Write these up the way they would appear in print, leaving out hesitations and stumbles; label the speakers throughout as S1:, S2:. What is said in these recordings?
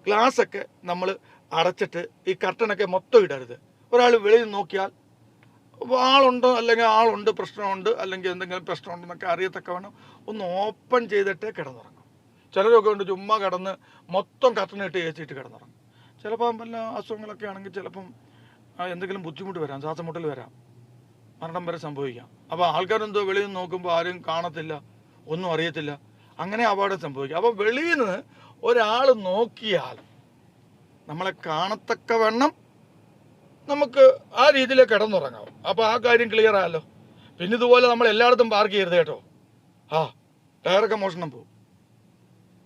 S1: ഗ്ലാസ്സൊക്കെ നമ്മൾ അടച്ചിട്ട് ഈ കർട്ടനൊക്കെ മൊത്തം ഇടരുത്. ഒരാൾ വെളിയിൽ നോക്കിയാൽ ആളുണ്ടോ അല്ലെങ്കിൽ ആളുണ്ട് പ്രശ്നമുണ്ട് അല്ലെങ്കിൽ എന്തെങ്കിലും പ്രശ്നമുണ്ടെന്നൊക്കെ അറിയത്തക്കവണ്ണം ഒന്ന് ഓപ്പൺ ചെയ്തിട്ടേ കിടന്നുറങ്ങും. ചിലരൊക്കെ ഉണ്ട് ചുമ്മാ കിടന്ന് മൊത്തം കർട്ടനിട്ട് ഏച്ചിട്ട് കിടന്നുറങ്ങും. ചിലപ്പം വല്ല അസുഖങ്ങളൊക്കെ ആണെങ്കിൽ ചിലപ്പം എന്തെങ്കിലും ബുദ്ധിമുട്ട് വരാം, ശ്വാസമുട്ടൽ വരാം, മരണം വരെ സംഭവിക്കാം. അപ്പോൾ ആൾക്കാരെന്തോ വെളിയിൽ നിന്ന് നോക്കുമ്പോൾ ആരും കാണത്തില്ല, ഒന്നും അറിയത്തില്ല, അങ്ങനെ അപകടം സംഭവിക്കും. അപ്പോൾ വെളിയിൽ നിന്ന് ഒരാൾ നോക്കിയാൽ നമ്മളെ കാണത്തക്കവണ്ണം നമുക്ക് ആ രീതിയിൽ കിടന്നുറങ്ങാം. അപ്പോൾ ആ കാര്യം ക്ലിയർ ആയല്ലോ. പിന്നെ ഇതുപോലെ നമ്മൾ എല്ലായിടത്തും പാർക്ക് ചെയ്യരുത് കേട്ടോ. ടയറൊക്കെ മോഷണം പോകും.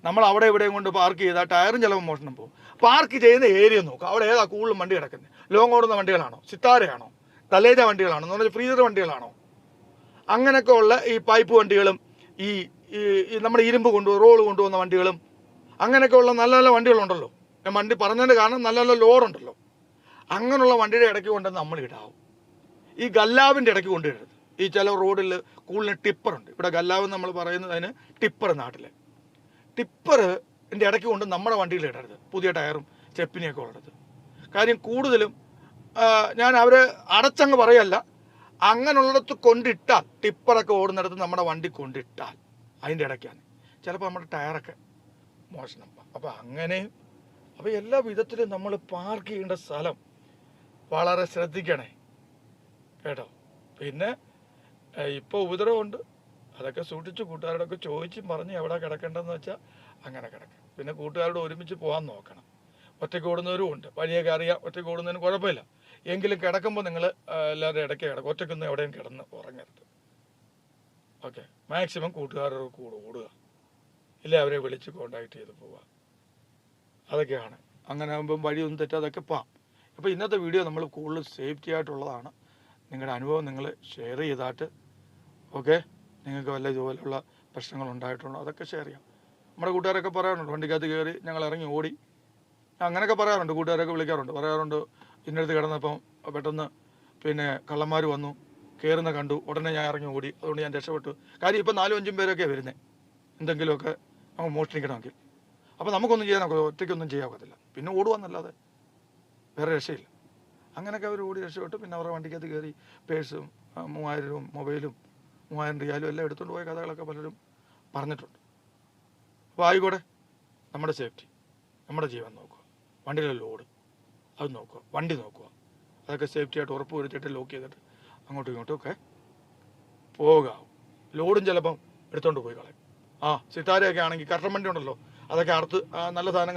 S1: നമ്മൾ അവിടെ ഇവിടെയും കൊണ്ട് പാർക്ക് ചെയ്താൽ ടയറും ചിലപ്പോൾ മോഷണം പോകും. പാർക്ക് ചെയ്യുന്ന ഏരിയ നോക്കുക, അവിടെ ഏതാ കൂടുതലും വണ്ടി കിടക്കുന്നത്. ലോങ് ഓടുന്ന വണ്ടികളാണോ, സിത്താരയാണോ, തലേജ വണ്ടികളാണോ എന്ന് പറഞ്ഞാൽ ഫ്രീസർ വണ്ടികളാണോ, അങ്ങനെയൊക്കെ ഉള്ള ഈ പൈപ്പ് വണ്ടികളും ഈ നമ്മുടെ ഇരുമ്പ് റോള് കൊണ്ടുപോകുന്ന വണ്ടികളും അങ്ങനെയൊക്കെ ഉള്ള നല്ല നല്ല വണ്ടികളുണ്ടല്ലോ. ഞാൻ വണ്ടി പറഞ്ഞതിൻ്റെ കാരണം നല്ല നല്ല ലോറുണ്ടല്ലോ. അങ്ങനെയുള്ള വണ്ടിയുടെ ഇടയ്ക്ക് കൊണ്ട് നമ്മൾ ഇടാവും. ഈ ഗല്ലാവിൻ്റെ ഇടയ്ക്ക് കൊണ്ടിടരുത്. ഈ ചില റോഡിൽ കൂടുതലും ടിപ്പറുണ്ട്. ഇവിടെ ഗല്ലാവ് നമ്മൾ പറയുന്നതിന് ടിപ്പർ, നാട്ടിൽ ടിപ്പറിൻ്റെ ഇടയ്ക്ക് കൊണ്ട് നമ്മുടെ വണ്ടിയിൽ ഇടരുത്. പുതിയ ടയറും സ്റ്റെപ്പിനെയൊക്കെ ഉള്ളത്. കാര്യം കൂടുതലും ഞാൻ അവർ അടച്ചങ്ങ് പറയല്ല, അങ്ങനെയുള്ളിടത്ത് കൊണ്ടിട്ടാൽ, ടിപ്പറൊക്കെ ഓടുന്നിടത്ത് നമ്മുടെ വണ്ടി കൊണ്ടിട്ടാൽ അതിൻ്റെ ഇടയ്ക്കാണ് ചിലപ്പോൾ നമ്മുടെ ടയറൊക്കെ മോഷണം. അപ്പോൾ അങ്ങനെയും അപ്പോൾ എല്ലാ വിധത്തിലും നമ്മൾ പാർക്ക് ചെയ്യേണ്ട സ്ഥലം വളരെ ശ്രദ്ധിക്കണേ കേട്ടോ. പിന്നെ ഇപ്പോൾ ഉപദ്രവമുണ്ട്, അതൊക്കെ സൂക്ഷിച്ച് കൂട്ടുകാരോടൊക്കെ ചോദിച്ചും പറഞ്ഞ് എവിടെ കിടക്കേണ്ടതെന്ന് വെച്ചാൽ അങ്ങനെ കിടക്കും. പിന്നെ കൂട്ടുകാരോട് ഒരുമിച്ച് പോകാൻ നോക്കണം. ഒറ്റയ്ക്ക് ഓടുന്നവരും ഉണ്ട്, വഴിയൊക്കെ അറിയാം, ഒറ്റയ്ക്ക് ഓടുന്നതിന് കുഴപ്പമില്ല. എങ്കിലും കിടക്കുമ്പോൾ നിങ്ങൾ എല്ലാവരുടെ ഇടയ്ക്ക് കിടക്കും. ഒറ്റയ്ക്കൊന്നും എവിടെയും കിടന്ന് ഉറങ്ങരുത്. ഓക്കെ, മാക്സിമം കൂട്ടുകാരോട് കൂടെ ഓടുക, ഇല്ല അവരെ വിളിച്ച് കോണ്ടാക്ട് ചെയ്ത് പോവുക. അതൊക്കെയാണ്. അങ്ങനെ ആകുമ്പം വഴിയൊന്നും തെറ്റാതൊക്കെ പോകാം. അപ്പോൾ ഇന്നത്തെ വീഡിയോ നമ്മൾ കൂടുതൽ സേഫ്റ്റി ആയിട്ടുള്ളതാണ്. നിങ്ങളുടെ അനുഭവം നിങ്ങൾ ഷെയർ ചെയ്തായിട്ട് ഓക്കെ, നിങ്ങൾക്ക് വല്ല ഇതുപോലെയുള്ള പ്രശ്നങ്ങൾ ഉണ്ടായിട്ടുണ്ടോ അതൊക്കെ ഷെയർ ചെയ്യാം. നമ്മുടെ കൂട്ടുകാരൊക്കെ പറയാറുണ്ട്, വണ്ടിക്കകത്ത് കയറി ഞങ്ങൾ ഇറങ്ങി ഓടി, അങ്ങനെയൊക്കെ പറയാറുണ്ട്. കൂട്ടുകാരൊക്കെ വിളിക്കാറുണ്ട്, പറയാറുണ്ട് ഇന്നടുത്ത് കിടന്നപ്പം പെട്ടെന്ന് പിന്നെ കള്ളന്മാർ വന്നു, കയറുന്ന കണ്ടു, ഉടനെ ഞാൻ ഇറങ്ങി ഓടി, അതുകൊണ്ട് ഞാൻ രക്ഷപ്പെട്ടു. കാര്യം ഇപ്പം 4-5 പേരൊക്കെ വരുന്നത് എന്തെങ്കിലുമൊക്കെ നമുക്ക് മോഷ്ടിക്കണമെങ്കിൽ. അപ്പോൾ നമുക്കൊന്നും ചെയ്യാനൊക്കെ, ഒറ്റയ്ക്കൊന്നും ചെയ്യാൻ പിന്നെ ഓടുവാന്നല്ലാതെ വേറെ രക്ഷയില്ല. അങ്ങനെയൊക്കെ അവർ ഓടി രക്ഷപ്പെട്ടു. പിന്നെ അവരുടെ വണ്ടിക്കകത്ത് കയറി പേഴ്സും 3000 മൊബൈലും 3000 റിയാലും എല്ലാം എടുത്തുകൊണ്ട് പോയ കഥകളൊക്കെ പലരും പറഞ്ഞിട്ടുണ്ട്. അപ്പോൾ ആയിക്കോട്ടെ, നമ്മുടെ സേഫ്റ്റി, നമ്മുടെ ജീവൻ നോക്കുക, വണ്ടിയിലെ ലോഡ് അത് നോക്കുക, വണ്ടി നോക്കുക, അതൊക്കെ സേഫ്റ്റി ആയിട്ട് ഉറപ്പ് വരുത്തിയിട്ട് ലോക്ക് ചെയ്തിട്ട് അങ്ങോട്ടും ഇങ്ങോട്ടും ഒക്കെ പോകാവും. ലോഡും ചിലപ്പം എടുത്തുകൊണ്ട് പോയി കളയും. സിത്താരയൊക്കെ ആണെങ്കിൽ കർട്ടൻ വണ്ടി ഉണ്ടല്ലോ, അതൊക്കെ അറുത്ത് നല്ല സാധനങ്ങൾ